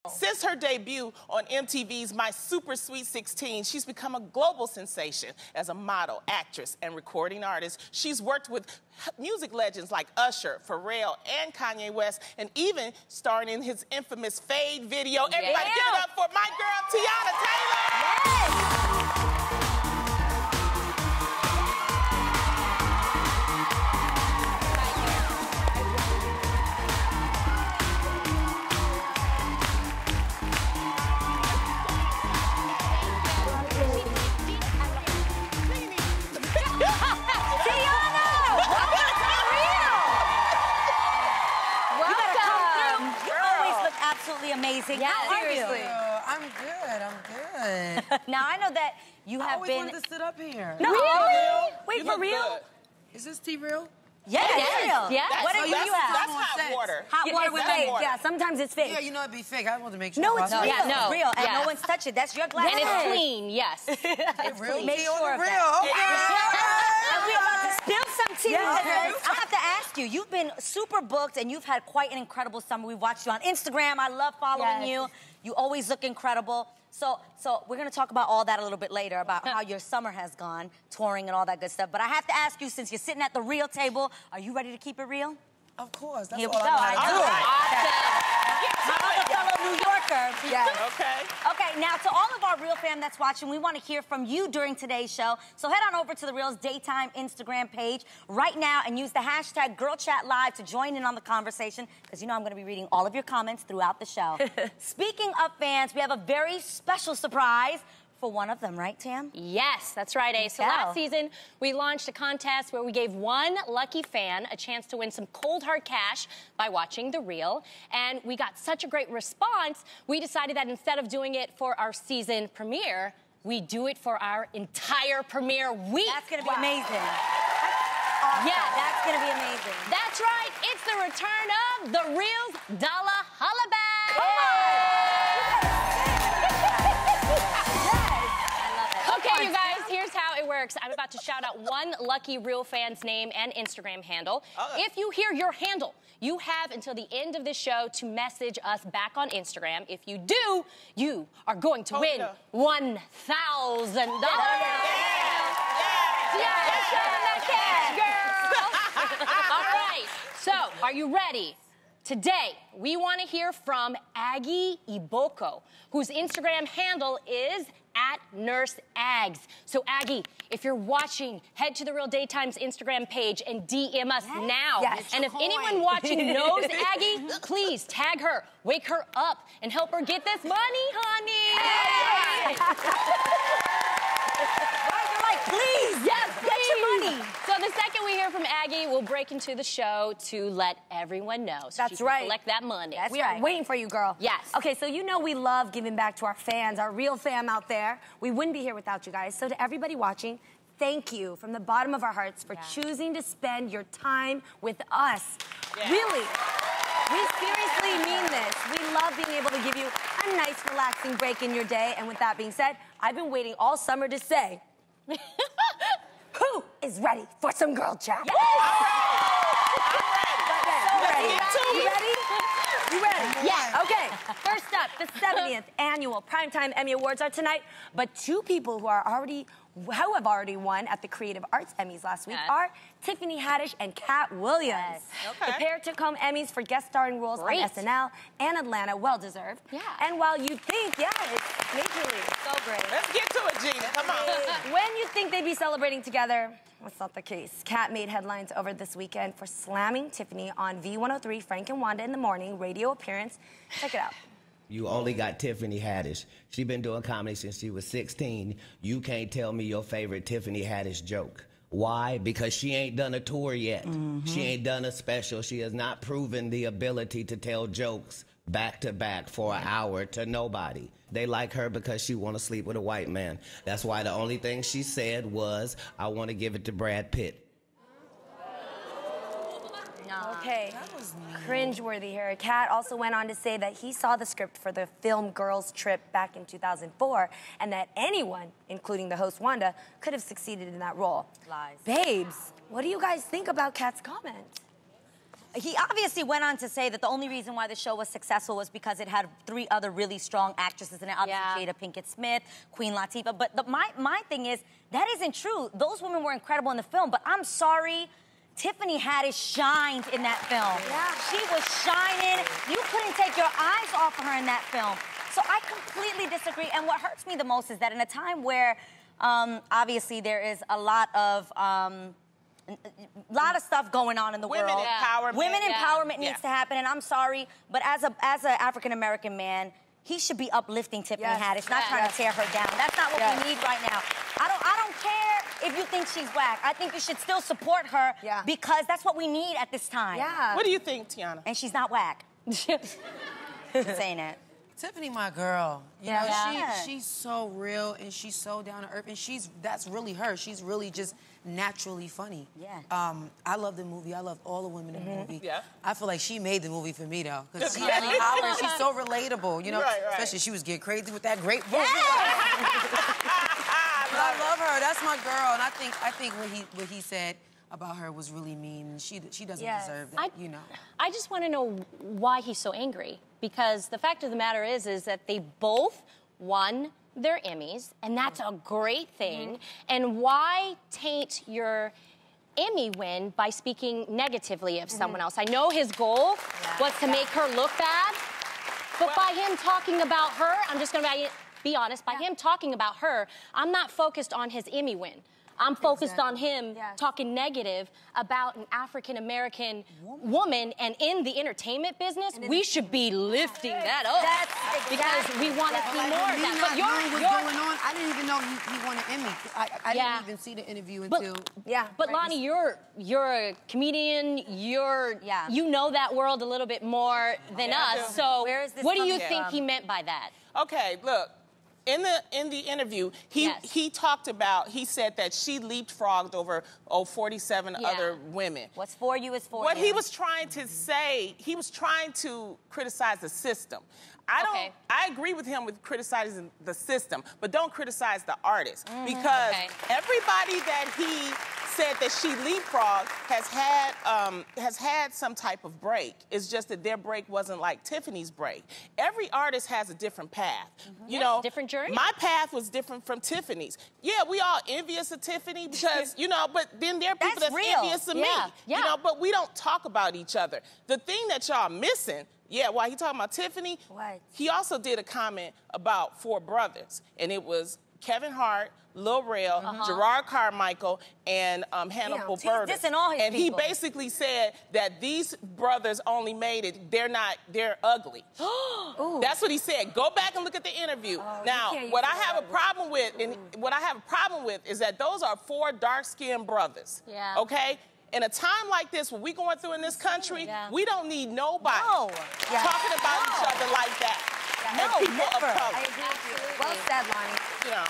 Since her debut on MTV's My Super Sweet 16, she's become a global sensation as a model, actress, and recording artist. She's worked with music legends like Usher, Pharrell, and Kanye West, and even starring in his infamous Fade video. Everybody give it up for my girl, Teyana Taylor! Yes. Absolutely amazing. Yeah, how are you? I'm good. I'm good. Now I know that you have been. I always wanted to sit up here. No, really? Wait, for real? Good. Is this tea real? Yeah, it's real. Yeah. What do you have? That's hot water. Hot water with fake. water. Yeah, sometimes it's fake. Yeah, you know it'd be fake. I want to make sure. No, it's real. Yeah, no. It's real, and Yes. no one's touched it. That's your glass. And it's clean, yes. It's real. Make tea sure on of the that. real. Okay. And we're about to spill some tea. Yes. I have to ask you, you've been super booked and you've had quite an incredible summer. We've watched you on Instagram. I love following you. You always look incredible. So we're going to talk about all that a little bit later, about how your summer has gone, touring and all that good stuff. But I have to ask you, since you're sitting at the real table, are you ready to keep it real? Of course. That's Here all we go. I know how to do. I'm a fellow New Yorker. Yes. Okay, now to all of our Real fam that's watching, we want to hear from you during today's show. So head on over to the Real's Daytime Instagram page right now and use the hashtag GirlChatLive to join in on the conversation, because you know I'm going to be reading all of your comments throughout the show. Speaking of fans, we have a very special surprise for one of them, right, Tam? Yes, that's right, Ace. So last season, we launched a contest where we gave one lucky fan a chance to win some cold hard cash by watching The Real. And we got such a great response, we decided that instead of doing it for our season premiere, we do it for our entire premiere week. That's going to be amazing. Awesome. Yeah, that's going to be amazing. That's right. It's the return of The Real's Dollar Holla Bag. Come on. Okay, you guys, here's how it works. I'm about to shout out one lucky Real fan's name and Instagram handle. If you hear your handle, you have until the end of this show to message us back on Instagram. If you do, you are going to win $1,000. All right, so are you ready? Today, we want to hear from Aggie Iboko, whose Instagram handle is @NurseAgs. So Aggie, if you're watching, head to The Real Daytime's Instagram page and DM us now. Yes. And if anyone watching knows Aggie, please tag her, wake her up, and help her get this money, honey. Please, yes, get your money. So the second we hear from Aggie, we'll break into the show to let everyone know. So That's she can right. collect that money. We are waiting for you, girl. Yes. Okay, so you know we love giving back to our fans, our Real fam out there. We wouldn't be here without you guys. So to everybody watching, thank you from the bottom of our hearts for choosing to spend your time with us. Really. We seriously mean this. We love being able to give you a nice, relaxing break in your day. And with that being said, I've been waiting all summer to say, who is ready for some girl chat? I'm ready. You ready? You ready? Yes. Okay. First up, the 70th annual Primetime Emmy Awards are tonight, but two people who have already won at the Creative Arts Emmys last week are Tiffany Haddish and Cat Williams. The pair took home Emmys for guest starring roles on SNL and Atlanta, well-deserved. And while you think, it's majorly so great. Let's get to it, Gina. Come on. When you think they'd be celebrating together, that's not the case. Kat made headlines over this weekend for slamming Tiffany on V103 Frank and Wanda in the Morning radio appearance. Check it out. You only got Tiffany Haddish. She been doing comedy since she was 16. You can't tell me your favorite Tiffany Haddish joke. Why? Because she ain't done a tour yet. She ain't done a special. She has not proven the ability to tell jokes back to back for an hour to nobody. They like her because she want to sleep with a white man. That's why the only thing she said was, I want to give it to Brad Pitt. Okay, cringeworthy here. Kat also went on to say that he saw the script for the film Girls Trip back in 2004 and that anyone, including the host Wanda, could have succeeded in that role. Lies. Babes, what do you guys think about Kat's comment? He obviously went on to say that the only reason why the show was successful was because it had 3 other really strong actresses in it. Obviously, Jada Pinkett Smith, Queen Latifah. But my thing is, that isn't true. Those women were incredible in the film, but I'm sorry, Tiffany Haddish shined in that film. Yeah. She was shining. You couldn't take your eyes off of her in that film. So I completely disagree. And what hurts me the most is that in a time where obviously there is a lot of stuff going on in the world. Empowerment. Women empowerment needs to happen, and I'm sorry, but as an African-American man, he should be uplifting Tiffany Haddish, not trying to tear her down. That's not what we need right now. I don't care if you think she's whack. I think you should still support her because that's what we need at this time. Yeah. What do you think, Teyana? And she's not whack. Saying it. Tiffany, my girl. You know, she's so real and she's so down to earth, and that's really her. She's really just naturally funny. Yeah. I love the movie. I love all the women in the movie. Yeah. I feel like she made the movie for me though, because she had me hollering. She's so relatable, you know. Right. Especially she was getting crazy with that great movie. I love her. That's my girl, and I think what he said about her was really mean. She doesn't deserve that, you know. I just want to know why he's so angry, because the fact of the matter is that they both won their Emmys, and that's a great thing. And why taint your Emmy win by speaking negatively of someone else? I know his goal was to make her look bad, but by him talking about her, I'm just going to be honest, by him talking about her, I'm not focused on his Emmy win. I'm focused on him talking negative about an African-American woman, and in the entertainment business, we should be lifting that up. Because we want to see more of that. But going on, I didn't even know he won an Emmy. I didn't even see the interview until... But Lonnie, you're a comedian. You know that world a little bit more than us. So what do you think he meant by that? Okay, look. In the interview, he talked about, he said that she leapfrogged over 47 other women. What's for you is for you. What he was trying to say, he was trying to criticize the system. I agree with him with criticizing the system, but don't criticize the artist, because everybody that he said that she leapfrogged has had some type of break. It's just that their break wasn't like Tiffany's break. Every artist has a different path. You know, different journey. My path was different from Tiffany's. Yeah, we all envious of Tiffany because, you know, but then there are people that's envious of me. You know, but we don't talk about each other. The thing that y'all missing, while he talking about Tiffany, he also did a comment about 4 brothers, and it was Kevin Hart, Lil Rel, Gerard Carmichael, and Hannibal Buress. He's dissing all his and people. he basically said that these brothers only made it, they're ugly. That's what he said. Go back and look at the interview. Now, what I have a problem with, is that those are 4 dark-skinned brothers. Okay? In a time like this, what we're going through in this country, we don't need nobody talking about each other like that. No, never. I agree with you. Well said, Lonnie.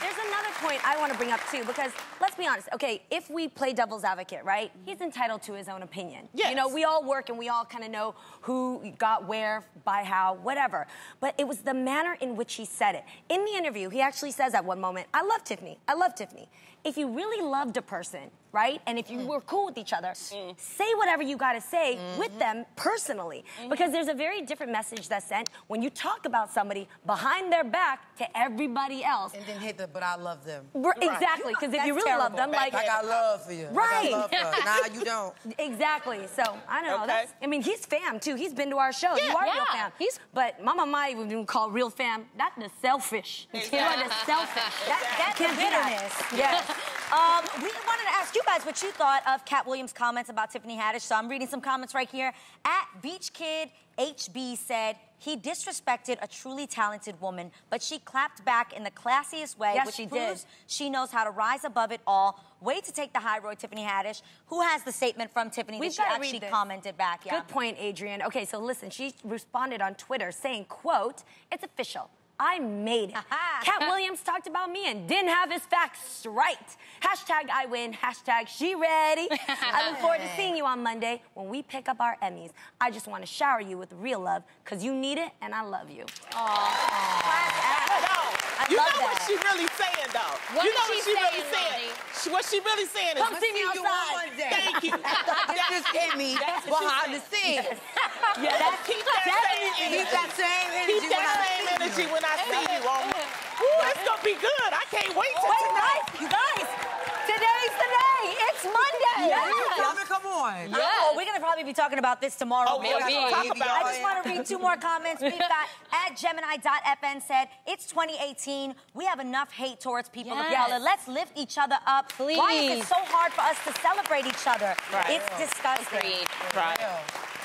There's another point I want to bring up, too, because let's be honest. Okay, if we play devil's advocate, right, he's entitled to his own opinion. Yes. You know, we all work and we all kind of know who got where, by how, whatever. But it was the manner in which he said it. In the interview, he actually says at one moment, I love Tiffany. I love Tiffany. If you really loved a person, right, and if you were cool with each other, say whatever you got to say with them personally. Because there's a very different message that's sent when you talk about somebody behind their back to everybody else. And then hit the, but I love them. Exactly, because if you really love them, like... I got love for you. Right. I got love for her. Nah, you don't. Exactly. So, I don't know. I mean, he's fam, too. He's been to our show. You are real fam. But Mama Mai would even call real fam, that's the selfish. You are the selfish. That's the bitterness. Yes. We wanted to ask you guys what you thought of Cat Williams' comments about Tiffany Haddish. So I'm reading some comments right here. At Beach Kid HB said, he disrespected a truly talented woman, but she clapped back in the classiest way, which proves she knows how to rise above it all. Way to take the high road, Tiffany Haddish. Who has the statement from Tiffany that she actually commented back? Good point, Adrian. Okay, so listen, she responded on Twitter saying, quote, it's official. I made it. Cat Williams talked about me and didn't have his facts right. Hashtag I win. Hashtag she ready. I look forward to seeing you on Monday when we pick up our Emmys. I just want to shower you with real love because you need it and I love you. I You love know what that. she really saying, though. What You is know she what she really saying, saying? Lottie? What she really saying is, Come see me outside. One day. thank you. This just hit me That's what she behind the said. scenes. Keep that same Keep energy. that same energy Keep that same energy when I see you. Ooh, it's gonna be good. I can't wait till Wait, tonight. you guys, today's the day. It's Monday. Come on. Oh, we're gonna probably be talking about this tomorrow. Oh, yeah, Maybe. we're gonna talk about I just it. want to read 2 more comments. We've got at Gemini.fn said, it's 2018. We have enough hate towards people of Yes. color. Let's lift each other up. Please. Why is it so hard for us to celebrate each other? Right. It's disgusting. Agreed. Right.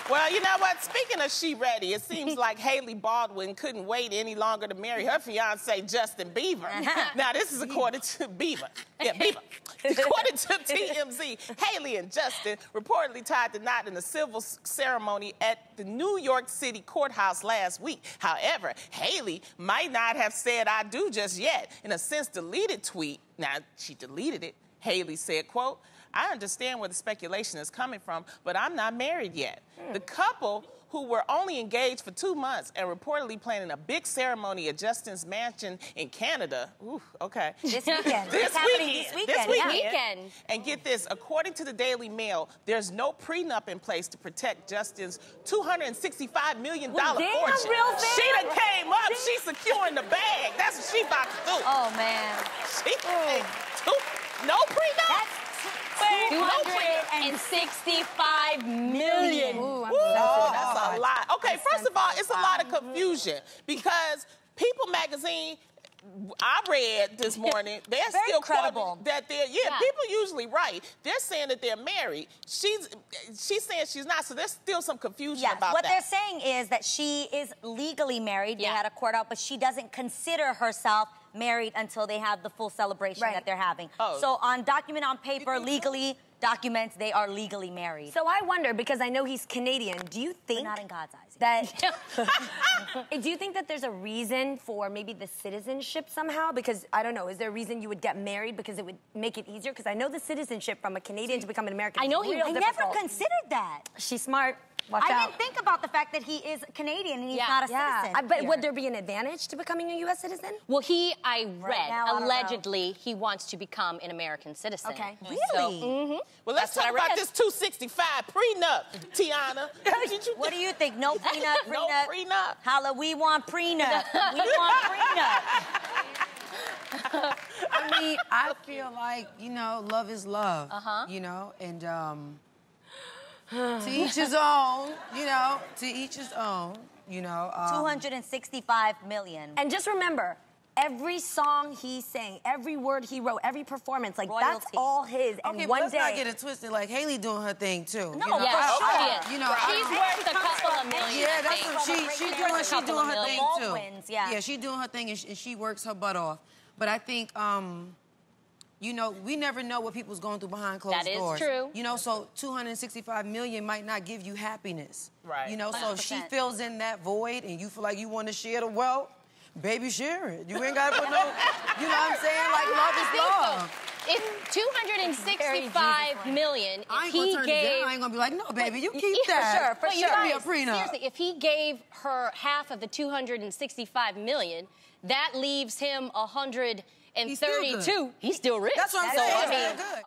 Well, you know what? Speaking of She Ready, it seems like Haley Baldwin couldn't wait any longer to marry her fiancé, Justin Bieber. Now, this is according to Bieber. Yeah, Bieber. According to TMZ, Haley and Justin reportedly tied the knot in a civil ceremony at the New York City courthouse last week. However, Haley might not have said "I do" just yet. In a since deleted tweet, now she deleted it, Haley said, quote, "I understand where the speculation is coming from, but I'm not married yet." The couple, who were only engaged for 2 months and reportedly planning a big ceremony at Justin's mansion in Canada. Ooh, okay. This weekend. This It's happening weekend. this weekend. Yeah. Weekend. And get this, according to the Daily Mail, there's no prenup in place to protect Justin's $265 million Well, damn, fortune. real fan. She done came up. She's securing the bag. That's what she about to do. Oh, man. No prenup? That's 265 million. Ooh, I'm That's a lot. Okay, first of all, it's a lot of confusion because People Magazine, I read this morning, they're Very still credible. quoting that they're, people usually write. They're saying that they're married. She's saying she's not, so there's still some confusion about what that. they're saying is that she is legally married. Yeah. They had a court out, but she doesn't consider herself married until they have the full celebration Right. that they're having. Oh. So on document on paper, legally, documents, they are legally married. So I wonder, because I know he's Canadian, do you think not in God's eyes. that do you think that there's a reason for maybe the citizenship somehow? Because I don't know, is there a reason you would get married because it would make it easier? Because I know the citizenship from a Canadian to become an American. I know is he- real I difficult. never considered that. She's smart. Watch I out. didn't think about the fact that he is Canadian and he's Yeah. not a Yeah, citizen. but here. would there be an advantage to becoming a U.S. citizen? Well, I read, now, I don't know. allegedly, he wants to become an American citizen. Okay. Really? So, Well, let's That's talk what I about read. this 265 prenup, Tiana. What do you think? No prenup? No prenup. Holla, we want prenup. We want prenup. I mean, I feel like, love is love. You know, and to each his own, to each his own, 265 million. And just remember, every song he sang, every word he wrote, every performance, that's Royalty. all his. And Okay, one but let's not day, get it twisted. Like, Haley doing her thing, too. No, yeah, for sure. she's worth a couple of million. Yeah, I that's think. what she doing her thing, too. Baldwins, yeah. Yeah, she doing her thing, and she works her butt off. But I think, we never know what people's going through behind closed That is doors. true. So 265 million might not give you happiness. Right. So if she 100%. fills in that void and you feel like you want to share the wealth, baby, share it. You ain't got to put no, you know what I'm saying? Like, love is love. If 265 million, I if ain't gonna he turn it gave... down. I ain't gonna be like, no, baby, you keep Yeah, that. for But you sure. guys, Be a prenup. seriously, if he gave her half of the 265 million, that leaves him 132. He's still good. He's still rich. That's what I'm So, saying. I He's mean, still good.